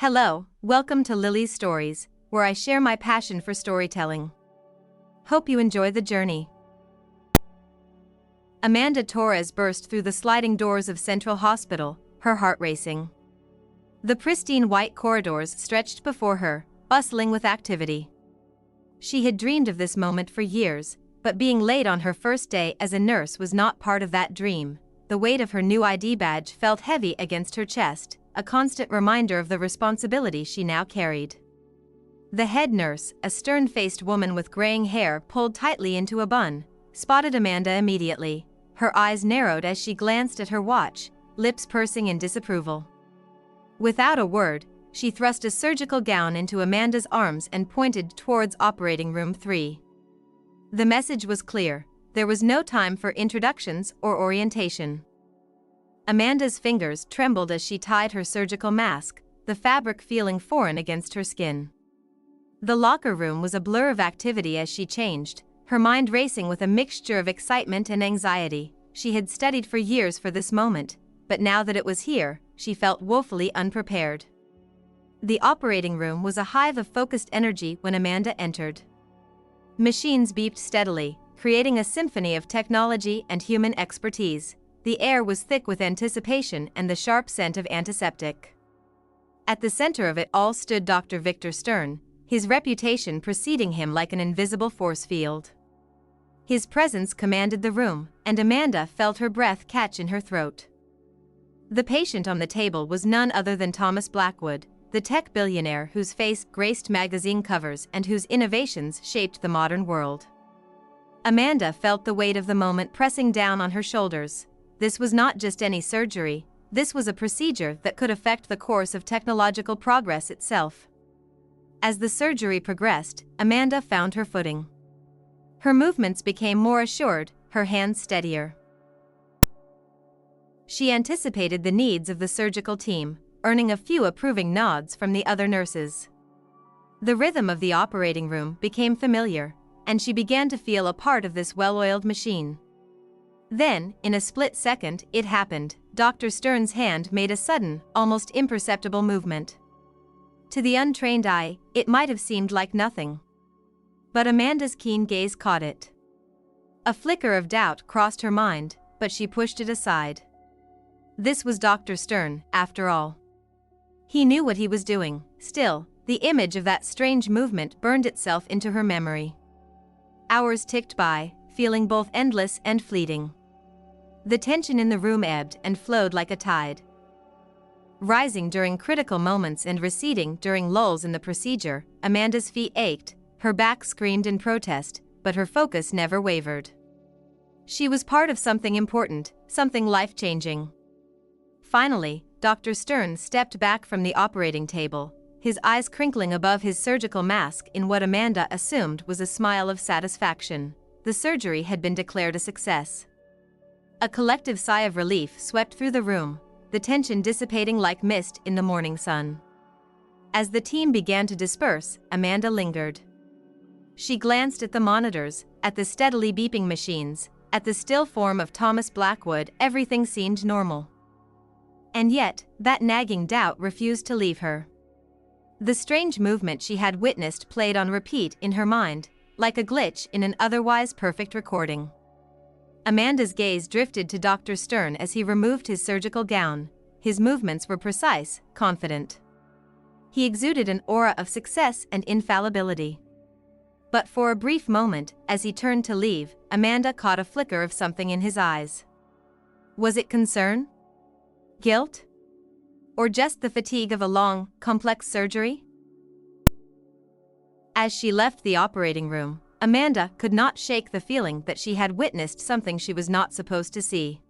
Hello, welcome to Lily's Stories, where I share my passion for storytelling. Hope you enjoy the journey. Amanda Torres burst through the sliding doors of Central Hospital, her heart racing. The pristine white corridors stretched before her, bustling with activity. She had dreamed of this moment for years, but being late on her first day as a nurse was not part of that dream. The weight of her new ID badge felt heavy against her chest, a constant reminder of the responsibility she now carried. The head nurse, a stern-faced woman with graying hair pulled tightly into a bun, spotted Amanda immediately. Her eyes narrowed as she glanced at her watch, lips pursing in disapproval. Without a word, she thrust a surgical gown into Amanda's arms and pointed towards operating room 3. The message was clear: there was no time for introductions or orientation. Amanda's fingers trembled as she tied her surgical mask, the fabric feeling foreign against her skin. The locker room was a blur of activity as she changed, her mind racing with a mixture of excitement and anxiety. She had studied for years for this moment, but now that it was here, she felt woefully unprepared. The operating room was a hive of focused energy when Amanda entered. Machines beeped steadily, creating a symphony of technology and human expertise. The air was thick with anticipation and the sharp scent of antiseptic. At the center of it all stood Dr. Victor Stern, his reputation preceding him like an invisible force field. His presence commanded the room, and Amanda felt her breath catch in her throat. The patient on the table was none other than Thomas Blackwood, the tech billionaire whose face graced magazine covers and whose innovations shaped the modern world. Amanda felt the weight of the moment pressing down on her shoulders. This was not just any surgery, this was a procedure that could affect the course of technological progress itself. As the surgery progressed, Amanda found her footing. Her movements became more assured, her hands steadier. She anticipated the needs of the surgical team, earning a few approving nods from the other nurses. The rhythm of the operating room became familiar, and she began to feel a part of this well-oiled machine. Then, in a split second, it happened. Dr. Stern's hand made a sudden, almost imperceptible movement. To the untrained eye, it might have seemed like nothing. But Amanda's keen gaze caught it. A flicker of doubt crossed her mind, but she pushed it aside. This was Dr. Stern, after all. He knew what he was doing. Still, the image of that strange movement burned itself into her memory. Hours ticked by, feeling both endless and fleeting. The tension in the room ebbed and flowed like a tide. Rising during critical moments and receding during lulls in the procedure, Amanda's feet ached, her back screamed in protest, but her focus never wavered. She was part of something important, something life-changing. Finally, Dr. Stern stepped back from the operating table, his eyes crinkling above his surgical mask in what Amanda assumed was a smile of satisfaction. The surgery had been declared a success. A collective sigh of relief swept through the room, the tension dissipating like mist in the morning sun. As the team began to disperse, Amanda lingered. She glanced at the monitors, at the steadily beeping machines, at the still form of Thomas Blackwood. Everything seemed normal. And yet, that nagging doubt refused to leave her. The strange movement she had witnessed played on repeat in her mind, like a glitch in an otherwise perfect recording. Amanda's gaze drifted to Dr. Stern as he removed his surgical gown. His movements were precise, confident. He exuded an aura of success and infallibility. But for a brief moment, as he turned to leave, Amanda caught a flicker of something in his eyes. Was it concern? Guilt? Or just the fatigue of a long, complex surgery? As she left the operating room, Amanda could not shake the feeling that she had witnessed something she was not supposed to see.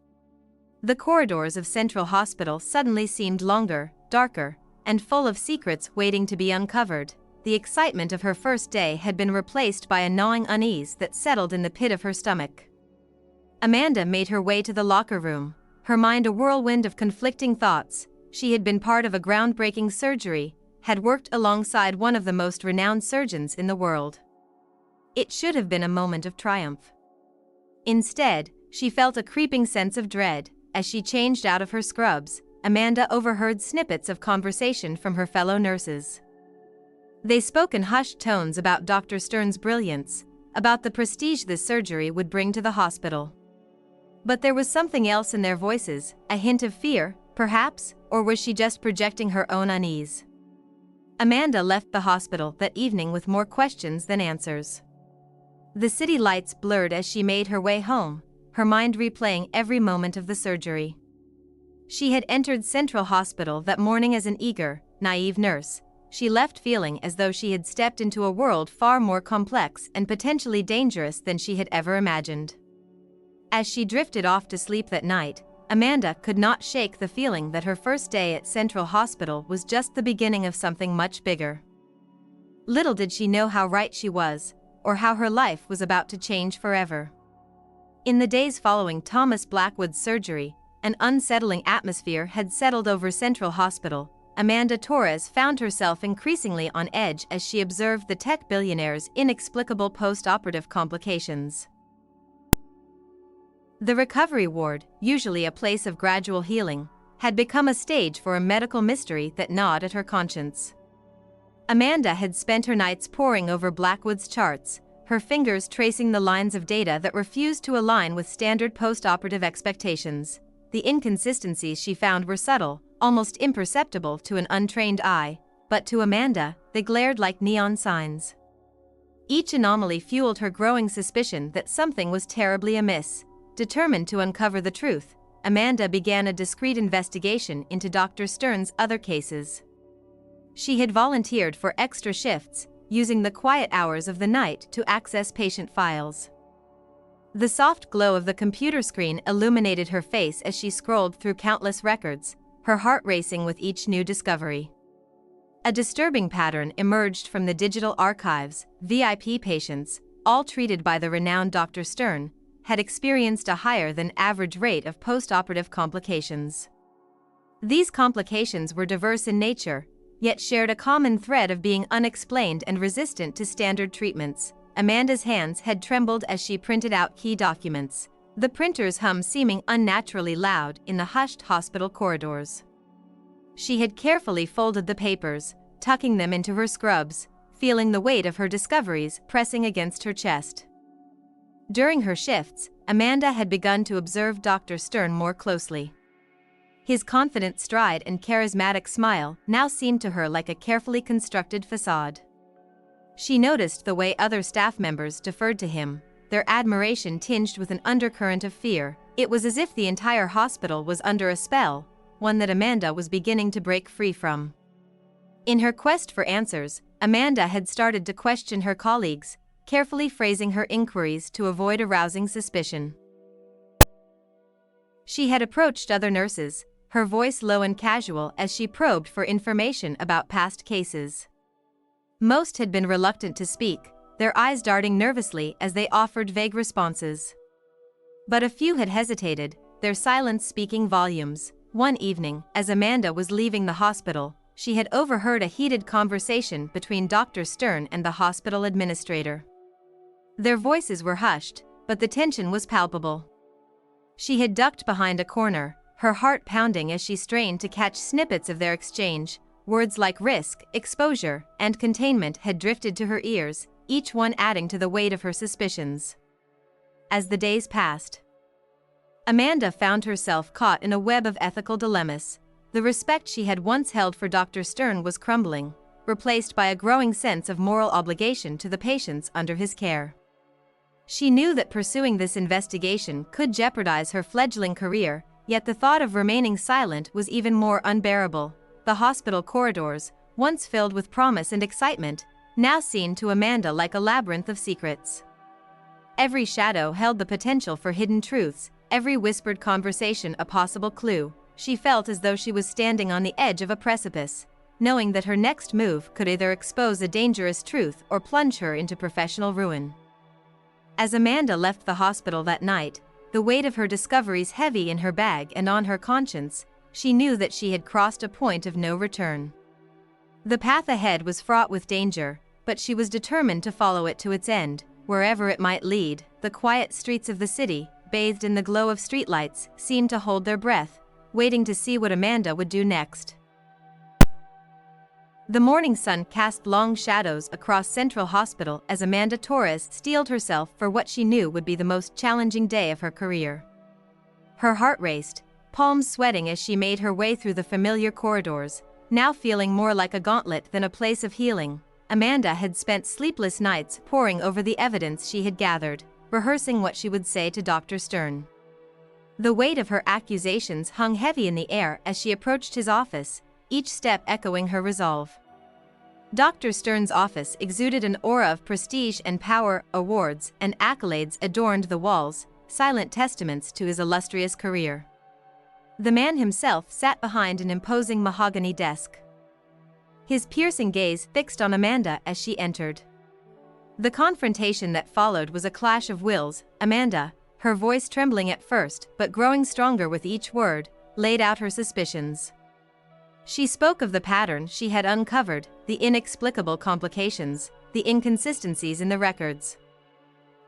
The corridors of Central Hospital suddenly seemed longer, darker, and full of secrets waiting to be uncovered. The excitement of her first day had been replaced by a gnawing unease that settled in the pit of her stomach. Amanda made her way to the locker room, her mind a whirlwind of conflicting thoughts. She had been part of a groundbreaking surgery, had worked alongside one of the most renowned surgeons in the world. It should have been a moment of triumph. Instead, she felt a creeping sense of dread. As she changed out of her scrubs, Amanda overheard snippets of conversation from her fellow nurses. They spoke in hushed tones about Dr. Stern's brilliance, about the prestige this surgery would bring to the hospital. But there was something else in their voices, a hint of fear, perhaps, or was she just projecting her own unease? Amanda left the hospital that evening with more questions than answers. The city lights blurred as she made her way home, her mind replaying every moment of the surgery. She had entered Central Hospital that morning as an eager, naive nurse. She left feeling as though she had stepped into a world far more complex and potentially dangerous than she had ever imagined. As she drifted off to sleep that night, Amanda could not shake the feeling that her first day at Central Hospital was just the beginning of something much bigger. Little did she know how right she was, or how her life was about to change forever. In the days following Thomas Blackwood's surgery, an unsettling atmosphere had settled over Central Hospital. Amanda Torres found herself increasingly on edge as she observed the tech billionaire's inexplicable post-operative complications. The recovery ward, usually a place of gradual healing, had become a stage for a medical mystery that gnawed at her conscience. Amanda had spent her nights poring over Blackwood's charts, her fingers tracing the lines of data that refused to align with standard post-operative expectations. The inconsistencies she found were subtle, almost imperceptible to an untrained eye, but to Amanda, they glared like neon signs. Each anomaly fueled her growing suspicion that something was terribly amiss. Determined to uncover the truth, Amanda began a discreet investigation into Dr. Stern's other cases. She had volunteered for extra shifts, using the quiet hours of the night to access patient files. The soft glow of the computer screen illuminated her face as she scrolled through countless records, her heart racing with each new discovery. A disturbing pattern emerged from the digital archives. VIP patients, all treated by the renowned Dr. Stern, had experienced a higher-than-average rate of post-operative complications. These complications were diverse in nature, yet shared a common thread of being unexplained and resistant to standard treatments. Amanda's hands had trembled as she printed out key documents, the printer's hum seeming unnaturally loud in the hushed hospital corridors. She had carefully folded the papers, tucking them into her scrubs, feeling the weight of her discoveries pressing against her chest. During her shifts, Amanda had begun to observe Dr. Stern more closely. His confident stride and charismatic smile now seemed to her like a carefully constructed facade. She noticed the way other staff members deferred to him, their admiration tinged with an undercurrent of fear. It was as if the entire hospital was under a spell, one that Amanda was beginning to break free from. In her quest for answers, Amanda had started to question her colleagues, carefully phrasing her inquiries to avoid arousing suspicion. She had approached other nurses, her voice low and casual as she probed for information about past cases. Most had been reluctant to speak, their eyes darting nervously as they offered vague responses. But a few had hesitated, their silence speaking volumes. One evening, as Amanda was leaving the hospital, she had overheard a heated conversation between Dr. Stern and the hospital administrator. Their voices were hushed, but the tension was palpable. She had ducked behind a corner, her heart pounding as she strained to catch snippets of their exchange. Words like risk, exposure, and containment had drifted to her ears, each one adding to the weight of her suspicions. As the days passed, Amanda found herself caught in a web of ethical dilemmas. The respect she had once held for Dr. Stern was crumbling, replaced by a growing sense of moral obligation to the patients under his care. She knew that pursuing this investigation could jeopardize her fledgling career, yet the thought of remaining silent was even more unbearable. The hospital corridors, once filled with promise and excitement, now seemed to Amanda like a labyrinth of secrets. Every shadow held the potential for hidden truths, every whispered conversation a possible clue. She felt as though she was standing on the edge of a precipice, knowing that her next move could either expose a dangerous truth or plunge her into professional ruin. As Amanda left the hospital that night, the weight of her discoveries heavy in her bag and on her conscience, she knew that she had crossed a point of no return. The path ahead was fraught with danger, but she was determined to follow it to its end, wherever it might lead. The quiet streets of the city, bathed in the glow of streetlights, seemed to hold their breath, waiting to see what Amanda would do next. The morning sun cast long shadows across Central Hospital as Amanda Torres steeled herself for what she knew would be the most challenging day of her career. Her heart raced, palms sweating as she made her way through the familiar corridors, now feeling more like a gauntlet than a place of healing. Amanda had spent sleepless nights poring over the evidence she had gathered, rehearsing what she would say to Dr. Stern. The weight of her accusations hung heavy in the air as she approached his office, each step echoing her resolve. Dr. Stern's office exuded an aura of prestige and power. Awards and accolades adorned the walls, silent testaments to his illustrious career. The man himself sat behind an imposing mahogany desk, his piercing gaze fixed on Amanda as she entered. The confrontation that followed was a clash of wills. Amanda, her voice trembling at first but growing stronger with each word, laid out her suspicions. She spoke of the pattern she had uncovered, the inexplicable complications, the inconsistencies in the records.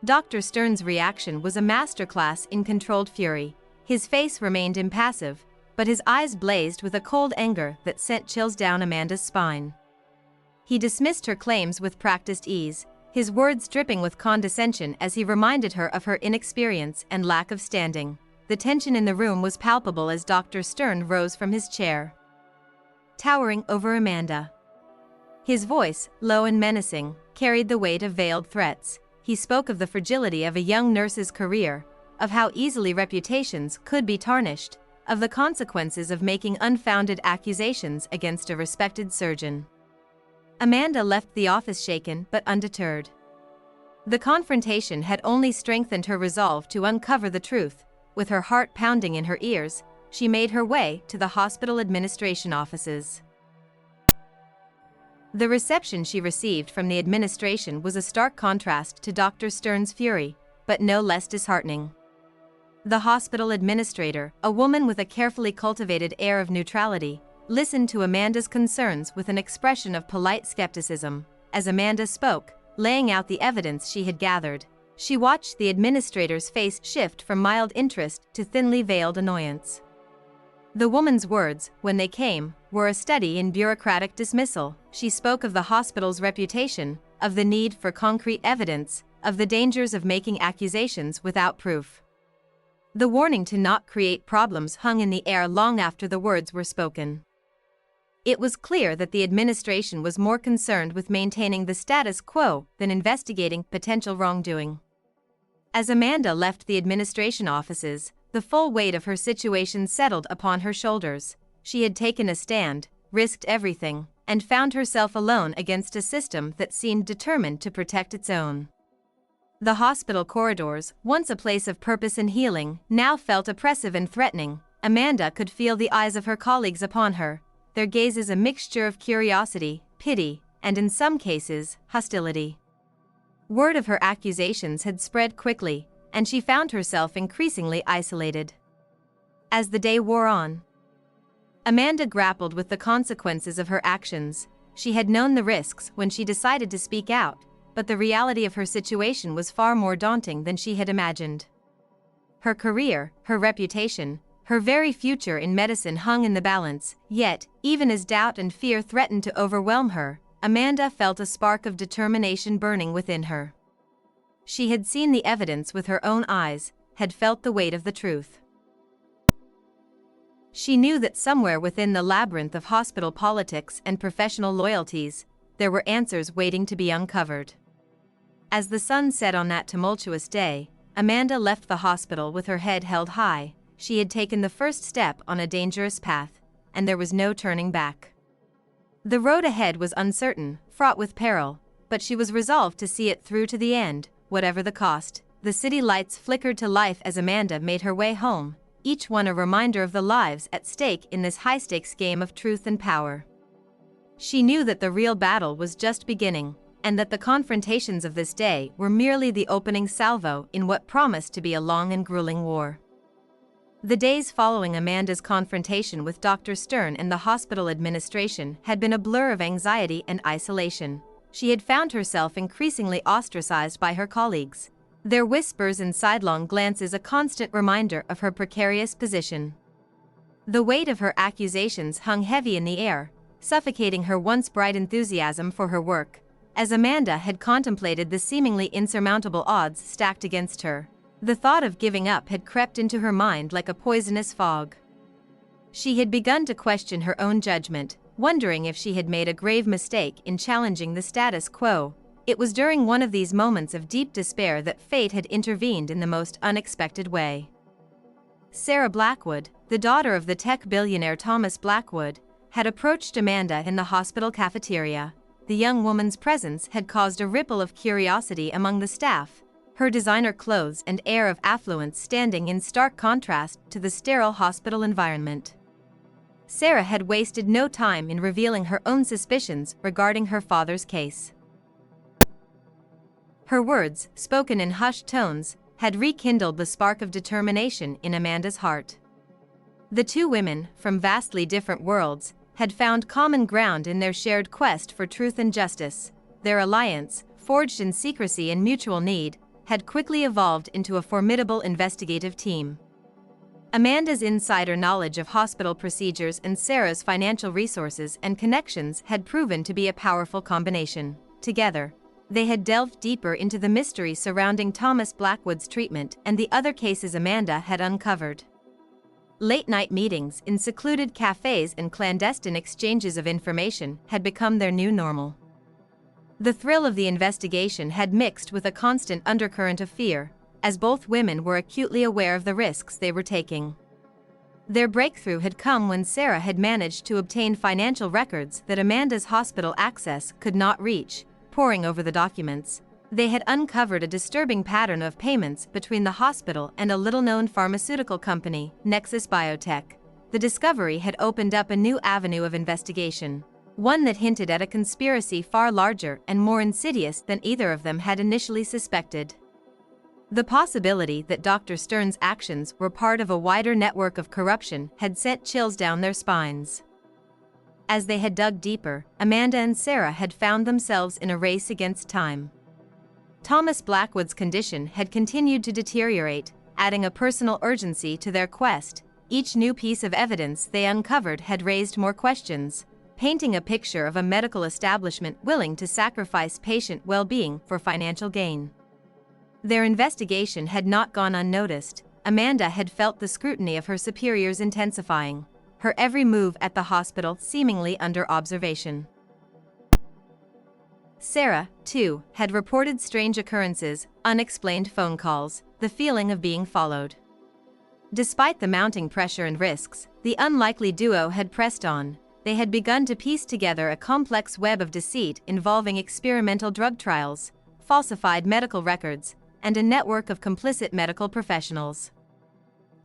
Dr. Stern's reaction was a masterclass in controlled fury. His face remained impassive, but his eyes blazed with a cold anger that sent chills down Amanda's spine. He dismissed her claims with practiced ease, his words dripping with condescension as he reminded her of her inexperience and lack of standing. The tension in the room was palpable as Dr. Stern rose from his chair, towering over Amanda. His voice, low and menacing, carried the weight of veiled threats. He spoke of the fragility of a young nurse's career, of how easily reputations could be tarnished, of the consequences of making unfounded accusations against a respected surgeon. Amanda left the office shaken but undeterred. The confrontation had only strengthened her resolve to uncover the truth. With her heart pounding in her ears, she made her way to the hospital administration offices. The reception she received from the administration was a stark contrast to Dr. Stern's fury, but no less disheartening. The hospital administrator, a woman with a carefully cultivated air of neutrality, listened to Amanda's concerns with an expression of polite skepticism. As Amanda spoke, laying out the evidence she had gathered, she watched the administrator's face shift from mild interest to thinly veiled annoyance. The woman's words, when they came, were a study in bureaucratic dismissal. She spoke of the hospital's reputation, of the need for concrete evidence, of the dangers of making accusations without proof. The warning to not create problems hung in the air long after the words were spoken. It was clear that the administration was more concerned with maintaining the status quo than investigating potential wrongdoing. As Amanda left the administration offices, the full weight of her situation settled upon her shoulders. She had taken a stand, risked everything, and found herself alone against a system that seemed determined to protect its own. The hospital corridors, once a place of purpose and healing, now felt oppressive and threatening. Amanda could feel the eyes of her colleagues upon her, their gazes a mixture of curiosity, pity, and in some cases, hostility. Word of her accusations had spread quickly, and she found herself increasingly isolated. As the day wore on, Amanda grappled with the consequences of her actions. She had known the risks when she decided to speak out, but the reality of her situation was far more daunting than she had imagined. Her career, her reputation, her very future in medicine hung in the balance, yet, even as doubt and fear threatened to overwhelm her, Amanda felt a spark of determination burning within her. She had seen the evidence with her own eyes, had felt the weight of the truth. She knew that somewhere within the labyrinth of hospital politics and professional loyalties, there were answers waiting to be uncovered. As the sun set on that tumultuous day, Amanda left the hospital with her head held high. She had taken the first step on a dangerous path, and there was no turning back. The road ahead was uncertain, fraught with peril, but she was resolved to see it through to the end, whatever the cost. The city lights flickered to life as Amanda made her way home, each one a reminder of the lives at stake in this high-stakes game of truth and power. She knew that the real battle was just beginning, and that the confrontations of this day were merely the opening salvo in what promised to be a long and grueling war. The days following Amanda's confrontation with Dr. Stern and the hospital administration had been a blur of anxiety and isolation. She had found herself increasingly ostracized by her colleagues, their whispers and sidelong glances a constant reminder of her precarious position. The weight of her accusations hung heavy in the air, suffocating her once bright enthusiasm for her work, as Amanda had contemplated the seemingly insurmountable odds stacked against her. The thought of giving up had crept into her mind like a poisonous fog. She had begun to question her own judgment, wondering if she had made a grave mistake in challenging the status quo. It was during one of these moments of deep despair that fate had intervened in the most unexpected way. Sarah Blackwood, the daughter of the tech billionaire Thomas Blackwood, had approached Amanda in the hospital cafeteria. The young woman's presence had caused a ripple of curiosity among the staff, her designer clothes and air of affluence standing in stark contrast to the sterile hospital environment. Sarah had wasted no time in revealing her own suspicions regarding her father's case. Her words, spoken in hushed tones, had rekindled the spark of determination in Amanda's heart. The two women, from vastly different worlds, had found common ground in their shared quest for truth and justice. Their alliance, forged in secrecy and mutual need, had quickly evolved into a formidable investigative team. Amanda's insider knowledge of hospital procedures and Sarah's financial resources and connections had proven to be a powerful combination. Together, they had delved deeper into the mystery surrounding Thomas Blackwood's treatment and the other cases Amanda had uncovered. Late-night meetings in secluded cafes and clandestine exchanges of information had become their new normal. The thrill of the investigation had mixed with a constant undercurrent of fear, as both women were acutely aware of the risks they were taking. Their breakthrough had come when Sarah had managed to obtain financial records that Amanda's hospital access could not reach. Poring over the documents, they had uncovered a disturbing pattern of payments between the hospital and a little-known pharmaceutical company, Nexus Biotech. The discovery had opened up a new avenue of investigation, one that hinted at a conspiracy far larger and more insidious than either of them had initially suspected. The possibility that Dr. Stern's actions were part of a wider network of corruption had sent chills down their spines. As they had dug deeper, Amanda and Sarah had found themselves in a race against time. Thomas Blackwood's condition had continued to deteriorate, adding a personal urgency to their quest. Each new piece of evidence they uncovered had raised more questions, painting a picture of a medical establishment willing to sacrifice patient well-being for financial gain. Their investigation had not gone unnoticed. Amanda had felt the scrutiny of her superiors intensifying, her every move at the hospital seemingly under observation. Sarah, too, had reported strange occurrences, unexplained phone calls, the feeling of being followed. Despite the mounting pressure and risks, the unlikely duo had pressed on. They had begun to piece together a complex web of deceit involving experimental drug trials, falsified medical records, and a network of complicit medical professionals.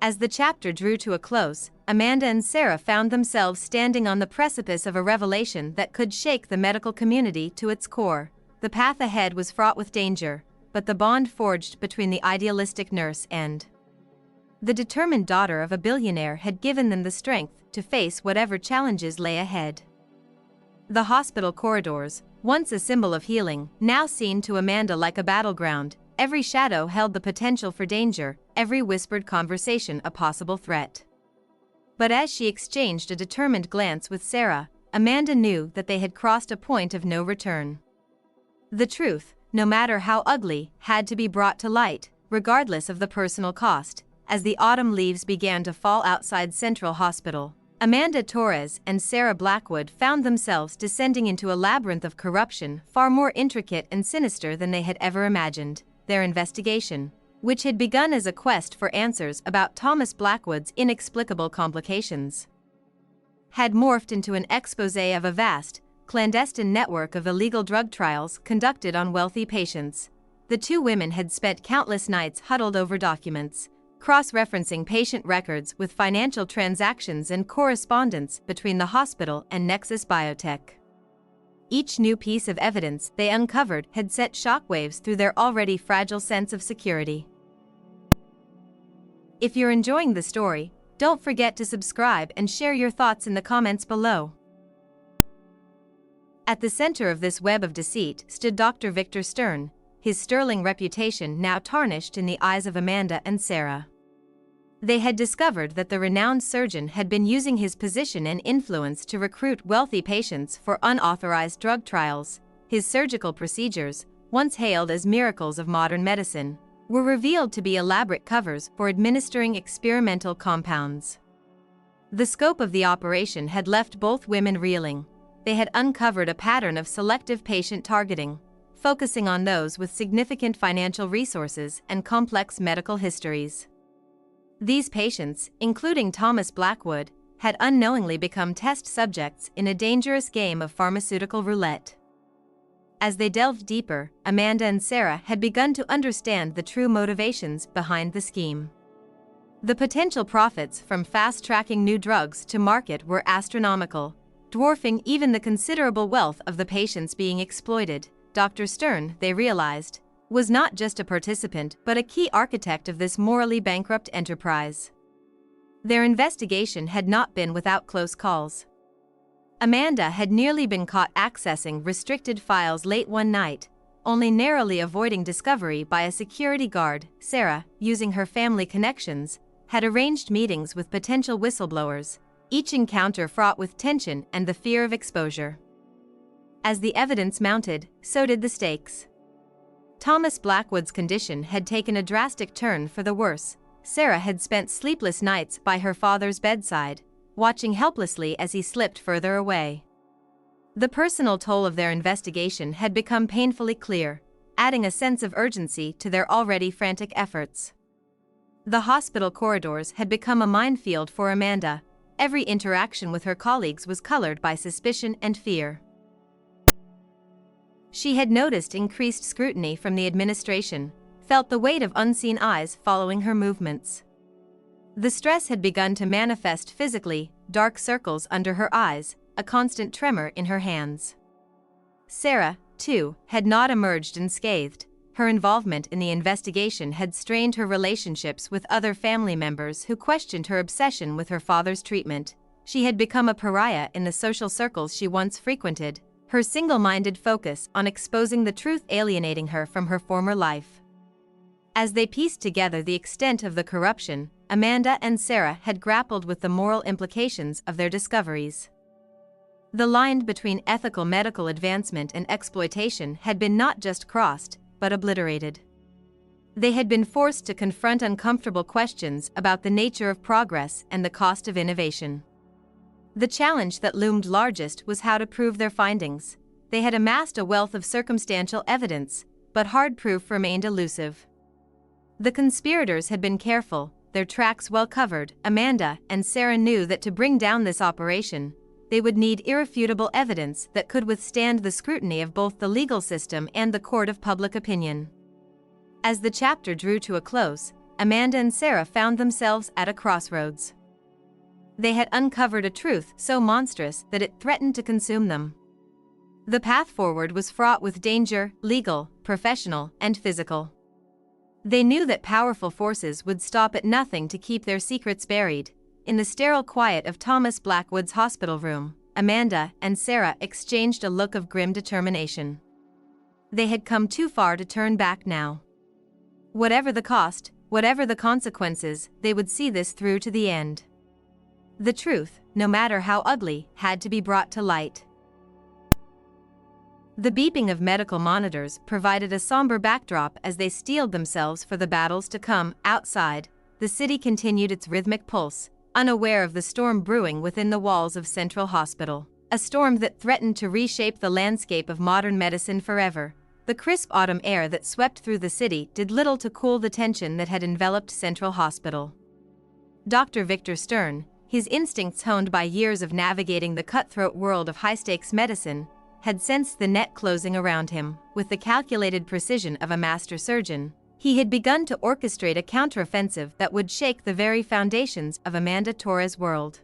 As the chapter drew to a close, Amanda and Sarah found themselves standing on the precipice of a revelation that could shake the medical community to its core. The path ahead was fraught with danger, but the bond forged between the idealistic nurse and the determined daughter of a billionaire had given them the strength to face whatever challenges lay ahead. The hospital corridors, once a symbol of healing, now seemed to Amanda like a battleground. Every shadow held the potential for danger, every whispered conversation a possible threat. But as she exchanged a determined glance with Sarah, Amanda knew that they had crossed a point of no return. The truth, no matter how ugly, had to be brought to light, regardless of the personal cost. As the autumn leaves began to fall outside Central Hospital, Amanda Torres and Sarah Blackwood found themselves descending into a labyrinth of corruption far more intricate and sinister than they had ever imagined. Their investigation, which had begun as a quest for answers about Thomas Blackwood's inexplicable complications, had morphed into an exposé of a vast, clandestine network of illegal drug trials conducted on wealthy patients. The two women had spent countless nights huddled over documents, cross-referencing patient records with financial transactions and correspondence between the hospital and Nexus Biotech. Each new piece of evidence they uncovered had sent shockwaves through their already fragile sense of security. If you're enjoying the story, don't forget to subscribe and share your thoughts in the comments below. At the center of this web of deceit stood Dr. Victor Stern, his sterling reputation now tarnished in the eyes of Amanda and Sarah. They had discovered that the renowned surgeon had been using his position and influence to recruit wealthy patients for unauthorized drug trials. His surgical procedures, once hailed as miracles of modern medicine, were revealed to be elaborate covers for administering experimental compounds. The scope of the operation had left both women reeling. They had uncovered a pattern of selective patient targeting, focusing on those with significant financial resources and complex medical histories. These patients, including Thomas Blackwood, had unknowingly become test subjects in a dangerous game of pharmaceutical roulette. As they delved deeper, Amanda and Sarah had begun to understand the true motivations behind the scheme. The potential profits from fast-tracking new drugs to market were astronomical, dwarfing even the considerable wealth of the patients being exploited. Dr. Stern, they realized, was not just a participant but a key architect of this morally bankrupt enterprise. Their investigation had not been without close calls. Amanda had nearly been caught accessing restricted files late one night, only narrowly avoiding discovery by a security guard. Sarah, using her family connections, had arranged meetings with potential whistleblowers, each encounter fraught with tension and the fear of exposure. As the evidence mounted, so did the stakes. Thomas Blackwood's condition had taken a drastic turn for the worse. Sarah had spent sleepless nights by her father's bedside, watching helplessly as he slipped further away. The personal toll of their investigation had become painfully clear, adding a sense of urgency to their already frantic efforts. The hospital corridors had become a minefield for Amanda. Every interaction with her colleagues was colored by suspicion and fear. She had noticed increased scrutiny from the administration, felt the weight of unseen eyes following her movements. The stress had begun to manifest physically: dark circles under her eyes, a constant tremor in her hands. Sarah, too, had not emerged unscathed. Her involvement in the investigation had strained her relationships with other family members who questioned her obsession with her father's treatment. She had become a pariah in the social circles she once frequented, her single-minded focus on exposing the truth alienating her from her former life. As they pieced together the extent of the corruption, Amanda and Sarah had grappled with the moral implications of their discoveries. The line between ethical medical advancement and exploitation had been not just crossed, but obliterated. They had been forced to confront uncomfortable questions about the nature of progress and the cost of innovation. The challenge that loomed largest was how to prove their findings. They had amassed a wealth of circumstantial evidence, but hard proof remained elusive. The conspirators had been careful, their tracks well covered. Amanda and Sarah knew that to bring down this operation, they would need irrefutable evidence that could withstand the scrutiny of both the legal system and the court of public opinion. As the chapter drew to a close, Amanda and Sarah found themselves at a crossroads. They had uncovered a truth so monstrous that it threatened to consume them. The path forward was fraught with danger, legal, professional, and physical. They knew that powerful forces would stop at nothing to keep their secrets buried. In the sterile quiet of Thomas Blackwood's hospital room, Amanda and Sarah exchanged a look of grim determination. They had come too far to turn back now. Whatever the cost, whatever the consequences, they would see this through to the end. The truth, no matter how ugly, had to be brought to light. The beeping of medical monitors provided a somber backdrop as they steeled themselves for the battles to come. Outside, the city continued its rhythmic pulse, unaware of the storm brewing within the walls of Central Hospital. A storm that threatened to reshape the landscape of modern medicine forever. The crisp autumn air that swept through the city did little to cool the tension that had enveloped Central Hospital. Dr. Victor Stern, his instincts honed by years of navigating the cutthroat world of high-stakes medicine, had sensed the net closing around him. With the calculated precision of a master surgeon, he had begun to orchestrate a counteroffensive that would shake the very foundations of Amanda Torres' world.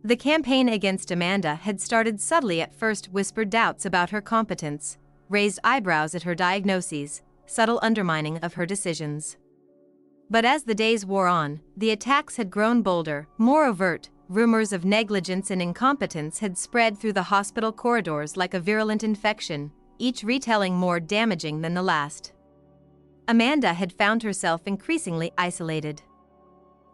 The campaign against Amanda had started subtly at first: whispered doubts about her competence, raised eyebrows at her diagnoses, subtle undermining of her decisions. But as the days wore on, the attacks had grown bolder, more overt. Rumors of negligence and incompetence had spread through the hospital corridors like a virulent infection, each retelling more damaging than the last. Amanda had found herself increasingly isolated.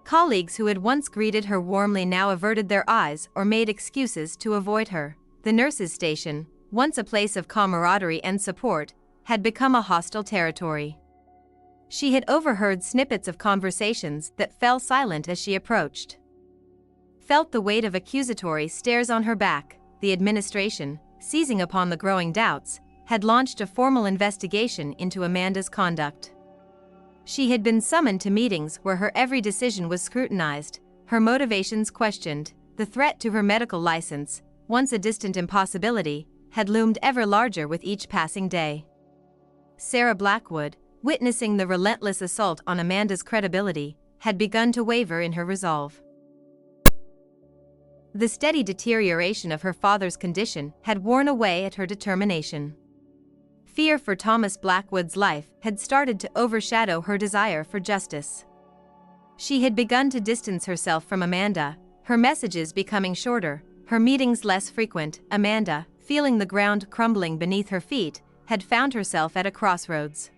Colleagues who had once greeted her warmly now averted their eyes or made excuses to avoid her. The nurses' station, once a place of camaraderie and support, had become a hostile territory. She had overheard snippets of conversations that fell silent as she approached. Felt the weight of accusatory stares on her back. The administration, seizing upon the growing doubts, had launched a formal investigation into Amanda's conduct. She had been summoned to meetings where her every decision was scrutinized, her motivations questioned. The threat to her medical license, once a distant impossibility, had loomed ever larger with each passing day. Sarah Blackwood, witnessing the relentless assault on Amanda's credibility, had begun to waver in her resolve. The steady deterioration of her father's condition had worn away at her determination. Fear for Thomas Blackwood's life had started to overshadow her desire for justice. She had begun to distance herself from Amanda, her messages becoming shorter, her meetings less frequent. Amanda, feeling the ground crumbling beneath her feet, had found herself at a crossroads.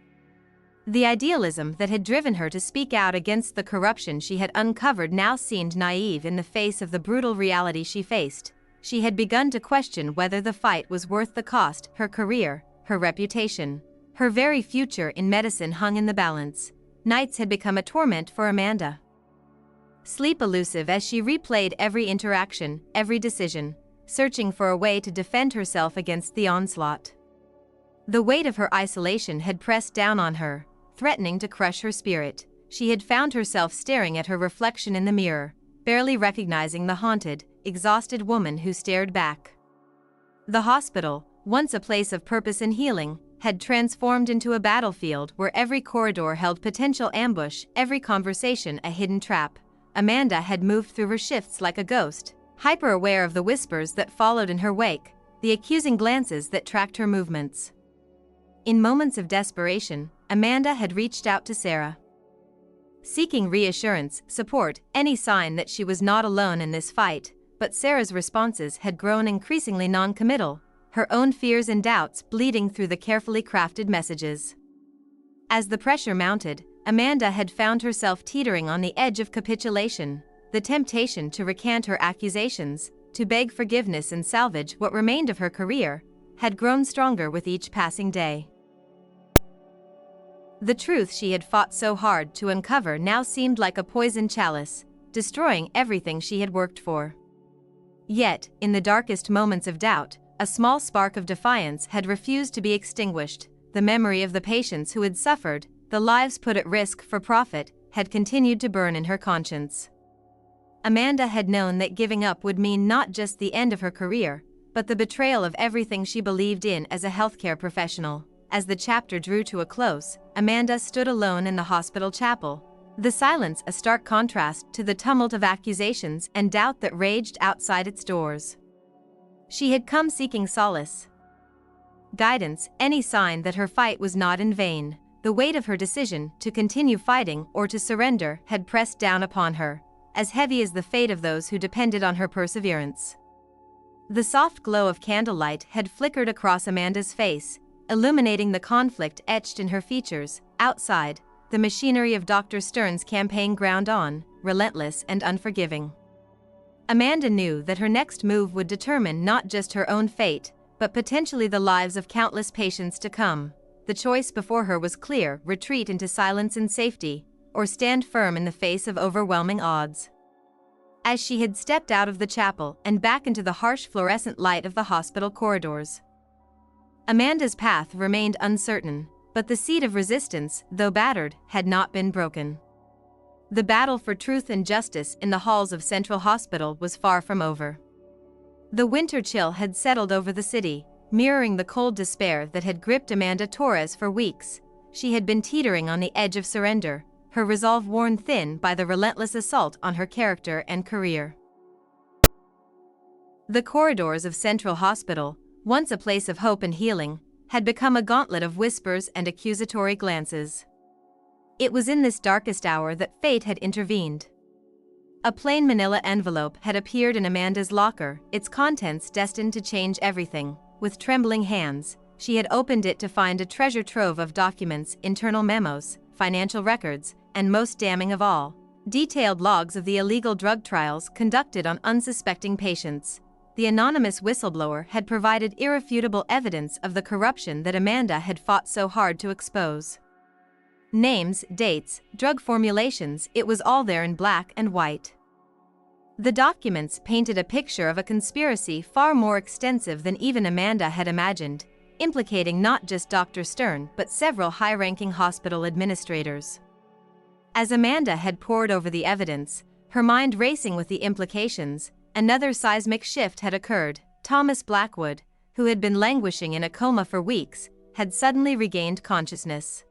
The idealism that had driven her to speak out against the corruption she had uncovered now seemed naive in the face of the brutal reality she faced. She had begun to question whether the fight was worth the cost. Her career, her reputation, her very future in medicine hung in the balance. Nights had become a torment for Amanda. Sleep elusive as she replayed every interaction, every decision, searching for a way to defend herself against the onslaught. The weight of her isolation had pressed down on her, threatening to crush her spirit. She had found herself staring at her reflection in the mirror, barely recognizing the haunted, exhausted woman who stared back. The hospital, once a place of purpose and healing, had transformed into a battlefield where every corridor held potential ambush, every conversation a hidden trap. Amanda had moved through her shifts like a ghost, hyper-aware of the whispers that followed in her wake, the accusing glances that tracked her movements. In moments of desperation, Amanda had reached out to Sarah, seeking reassurance, support, any sign that she was not alone in this fight. But Sarah's responses had grown increasingly non-committal, her own fears and doubts bleeding through the carefully crafted messages. As the pressure mounted, Amanda had found herself teetering on the edge of capitulation. The temptation to recant her accusations, to beg forgiveness and salvage what remained of her career, had grown stronger with each passing day. The truth she had fought so hard to uncover now seemed like a poisoned chalice, destroying everything she had worked for. Yet, in the darkest moments of doubt, a small spark of defiance had refused to be extinguished. The memory of the patients who had suffered, the lives put at risk for profit, had continued to burn in her conscience. Amanda had known that giving up would mean not just the end of her career, but the betrayal of everything she believed in as a healthcare professional. As the chapter drew to a close, Amanda stood alone in the hospital chapel, the silence a stark contrast to the tumult of accusations and doubt that raged outside its doors. She had come seeking solace, guidance, any sign that her fight was not in vain. The weight of her decision to continue fighting or to surrender had pressed down upon her, as heavy as the fate of those who depended on her perseverance. The soft glow of candlelight had flickered across Amanda's face, illuminating the conflict etched in her features. Outside, the machinery of Dr. Stern's campaign ground on, relentless and unforgiving. Amanda knew that her next move would determine not just her own fate, but potentially the lives of countless patients to come. The choice before her was clear: retreat into silence and safety, or stand firm in the face of overwhelming odds. As she had stepped out of the chapel and back into the harsh fluorescent light of the hospital corridors, Amanda's path remained uncertain, but the seed of resistance, though battered, had not been broken. The battle for truth and justice in the halls of Central Hospital was far from over. The winter chill had settled over the city, mirroring the cold despair that had gripped Amanda Torres for weeks. She had been teetering on the edge of surrender, her resolve worn thin by the relentless assault on her character and career. The corridors of Central Hospital, once a place of hope and healing, had become a gauntlet of whispers and accusatory glances. It was in this darkest hour that fate had intervened. A plain manila envelope had appeared in Amanda's locker, its contents destined to change everything. With trembling hands, she had opened it to find a treasure trove of documents, internal memos, financial records, and most damning of all, Detailed logs of the illegal drug trials conducted on unsuspecting patients. The anonymous whistleblower had provided irrefutable evidence of the corruption that Amanda had fought so hard to expose. Names, dates, drug formulations, it was all there in black and white. The documents painted a picture of a conspiracy far more extensive than even Amanda had imagined, implicating not just Dr. Stern but several high-ranking hospital administrators. As Amanda had pored over the evidence, her mind racing with the implications, another seismic shift had occurred. Thomas Blackwood, who had been languishing in a coma for weeks, had suddenly regained consciousness.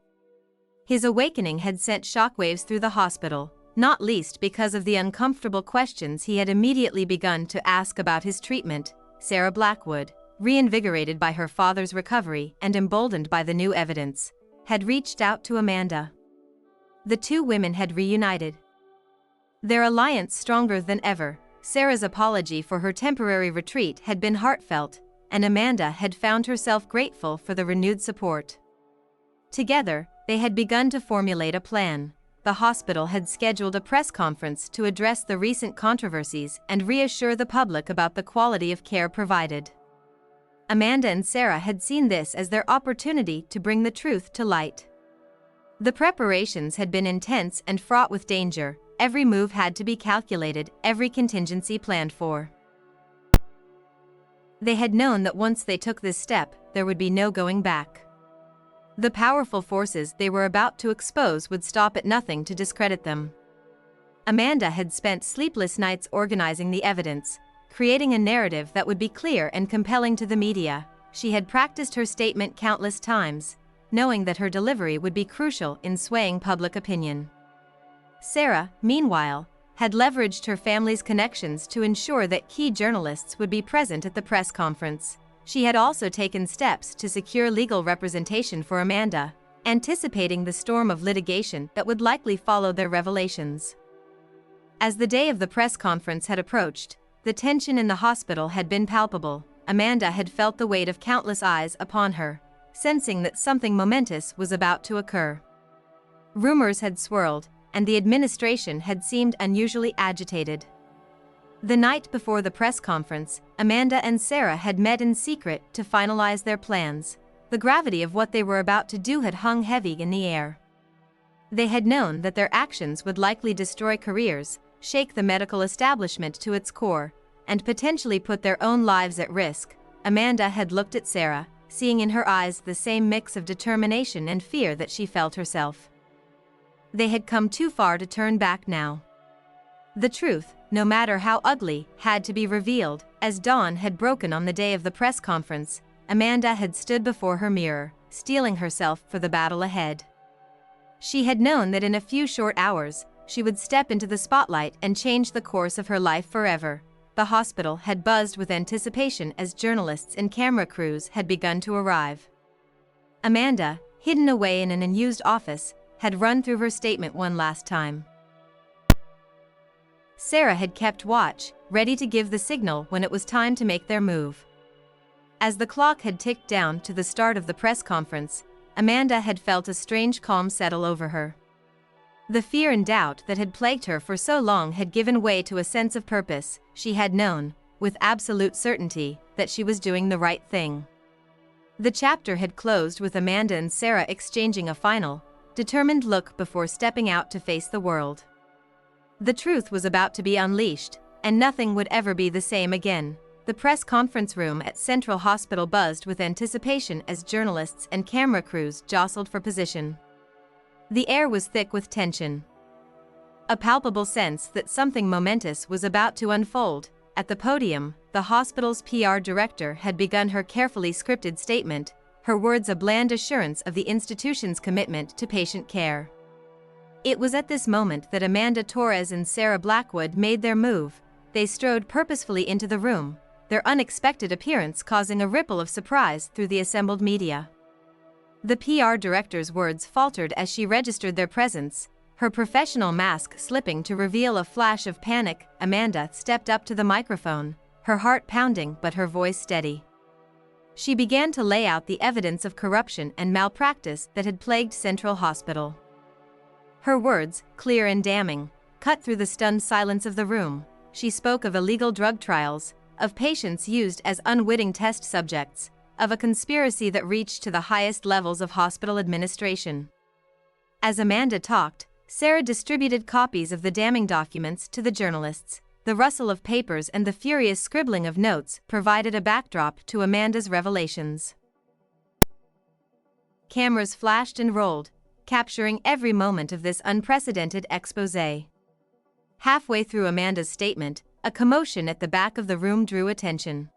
His awakening had sent shockwaves through the hospital, not least because of the uncomfortable questions he had immediately begun to ask about his treatment. Sarah Blackwood, reinvigorated by her father's recovery and emboldened by the new evidence, had reached out to Amanda. The two women had reunited. Their alliance stronger than ever. Sarah's apology for her temporary retreat had been heartfelt, and Amanda had found herself grateful for the renewed support. Together, they had begun to formulate a plan. The hospital had scheduled a press conference to address the recent controversies and reassure the public about the quality of care provided. Amanda and Sarah had seen this as their opportunity to bring the truth to light. The preparations had been intense and fraught with danger. Every move had to be calculated, every contingency planned for. They had known that once they took this step, there would be no going back. The powerful forces they were about to expose would stop at nothing to discredit them. Amanda had spent sleepless nights organizing the evidence, creating a narrative that would be clear and compelling to the media. She had practiced her statement countless times, knowing that her delivery would be crucial in swaying public opinion. Sarah, meanwhile, had leveraged her family's connections to ensure that key journalists would be present at the press conference. She had also taken steps to secure legal representation for Amanda, anticipating the storm of litigation that would likely follow their revelations. As the day of the press conference had approached, the tension in the hospital had been palpable. Amanda had felt the weight of countless eyes upon her, sensing that something momentous was about to occur. Rumors had swirled, and the administration had seemed unusually agitated. The night before the press conference, Amanda and Sarah had met in secret to finalize their plans. The gravity of what they were about to do had hung heavy in the air. They had known that their actions would likely destroy careers, shake the medical establishment to its core, and potentially put their own lives at risk. Amanda had looked at Sarah, seeing in her eyes the same mix of determination and fear that she felt herself. They had come too far to turn back now. The truth, no matter how ugly, had to be revealed. As dawn had broken on the day of the press conference, Amanda had stood before her mirror, steeling herself for the battle ahead. She had known that in a few short hours, she would step into the spotlight and change the course of her life forever. The hospital had buzzed with anticipation as journalists and camera crews had begun to arrive. Amanda, hidden away in an unused office, had run through her statement one last time. Sarah had kept watch, ready to give the signal when it was time to make their move. As the clock had ticked down to the start of the press conference, Amanda had felt a strange calm settle over her. The fear and doubt that had plagued her for so long had given way to a sense of purpose. She had known, with absolute certainty, that she was doing the right thing. The chapter had closed with Amanda and Sarah exchanging a final, determined look before stepping out to face the world. The truth was about to be unleashed, and nothing would ever be the same again. The press conference room at Central Hospital buzzed with anticipation as journalists and camera crews jostled for position. The air was thick with tension. A palpable sense that something momentous was about to unfold. At the podium, the hospital's PR director had begun her carefully scripted statement, her words a bland assurance of the institution's commitment to patient care. It was at this moment that Amanda Torres and Sarah Blackwood made their move. They strode purposefully into the room, their unexpected appearance causing a ripple of surprise through the assembled media. The PR director's words faltered as she registered their presence, her professional mask slipping to reveal a flash of panic. Amanda stepped up to the microphone, her heart pounding but her voice steady. She began to lay out the evidence of corruption and malpractice that had plagued Central Hospital. Her words, clear and damning, cut through the stunned silence of the room. She spoke of illegal drug trials, of patients used as unwitting test subjects, of a conspiracy that reached to the highest levels of hospital administration. As Amanda talked, Sarah distributed copies of the damning documents to the journalists. The rustle of papers and the furious scribbling of notes provided a backdrop to Amanda's revelations. Cameras flashed and rolled, capturing every moment of this unprecedented exposé. Halfway through Amanda's statement, a commotion at the back of the room drew attention.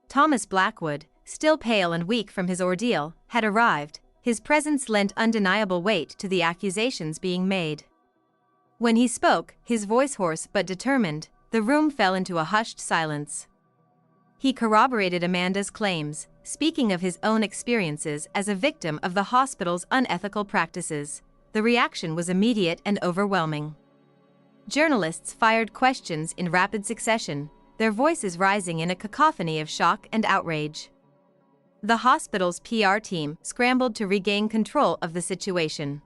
Thomas Blackwood, still pale and weak from his ordeal, had arrived. His presence lent undeniable weight to the accusations being made. When he spoke, his voice hoarse but determined, the room fell into a hushed silence. He corroborated Amanda's claims, speaking of his own experiences as a victim of the hospital's unethical practices. The reaction was immediate and overwhelming. Journalists fired questions in rapid succession, their voices rising in a cacophony of shock and outrage. The hospital's PR team scrambled to regain control of the situation.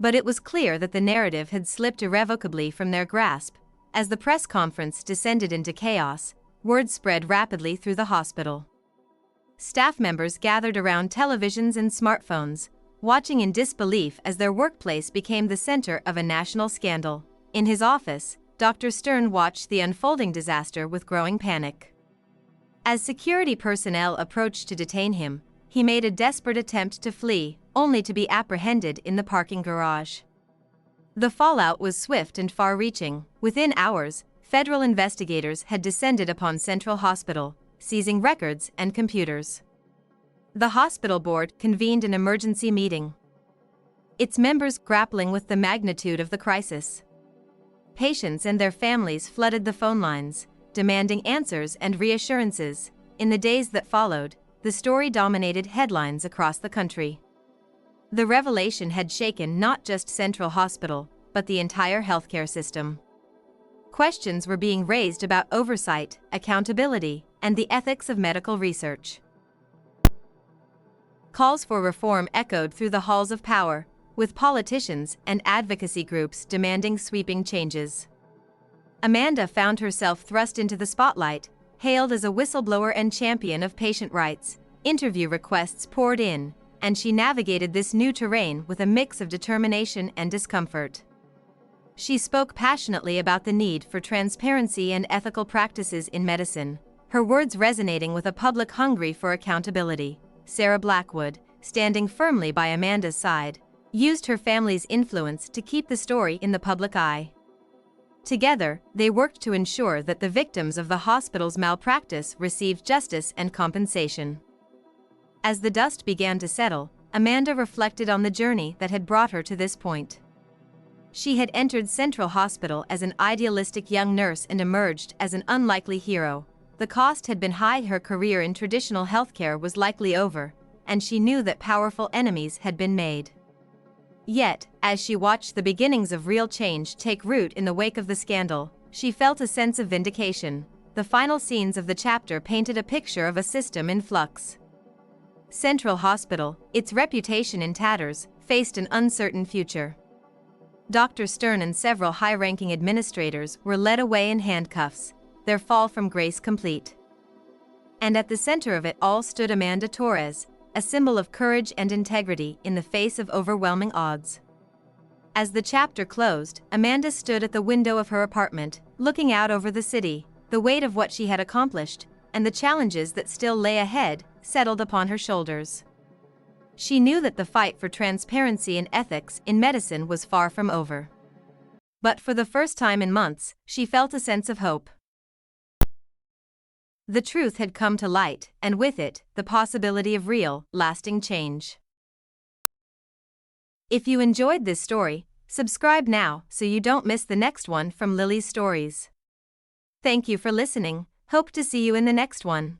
But it was clear that the narrative had slipped irrevocably from their grasp. As the press conference descended into chaos, word spread rapidly through the hospital. Staff members gathered around televisions and smartphones, watching in disbelief as their workplace became the center of a national scandal. In his office, Dr. Stern watched the unfolding disaster with growing panic. As security personnel approached to detain him, he made a desperate attempt to flee, only to be apprehended in the parking garage. The fallout was swift and far-reaching. Within hours, federal investigators had descended upon Central Hospital, seizing records and computers. The hospital board convened an emergency meeting, its members grappling with the magnitude of the crisis. Patients and their families flooded the phone lines, demanding answers and reassurances. In the days that followed, the story dominated headlines across the country. The revelation had shaken not just Central Hospital, but the entire healthcare system. Questions were being raised about oversight, accountability, and the ethics of medical research. Calls for reform echoed through the halls of power, with politicians and advocacy groups demanding sweeping changes. Amanda found herself thrust into the spotlight, hailed as a whistleblower and champion of patient rights. Interview requests poured in, and she navigated this new terrain with a mix of determination and discomfort. She spoke passionately about the need for transparency and ethical practices in medicine, her words resonating with a public hungry for accountability. Sarah Blackwood, standing firmly by Amanda's side, used her family's influence to keep the story in the public eye. Together, they worked to ensure that the victims of the hospital's malpractice received justice and compensation. As the dust began to settle, Amanda reflected on the journey that had brought her to this point. She had entered Central Hospital as an idealistic young nurse and emerged as an unlikely hero. The cost had been high, her career in traditional healthcare was likely over, and she knew that powerful enemies had been made. Yet, as she watched the beginnings of real change take root in the wake of the scandal, she felt a sense of vindication. The final scenes of the chapter painted a picture of a system in flux. Central Hospital, its reputation in tatters, faced an uncertain future. Dr. Stern and several high-ranking administrators were led away in handcuffs, their fall from grace complete. And at the center of it all stood Amanda Torres, a symbol of courage and integrity in the face of overwhelming odds. As the chapter closed, Amanda stood at the window of her apartment, looking out over the city. The weight of what she had accomplished, and the challenges that still lay ahead, settled upon her shoulders. She knew that the fight for transparency and ethics in medicine was far from over. But for the first time in months, she felt a sense of hope. The truth had come to light, and with it, the possibility of real, lasting change. If you enjoyed this story, subscribe now so you don't miss the next one from Lily's Stories. Thank you for listening. Hope to see you in the next one.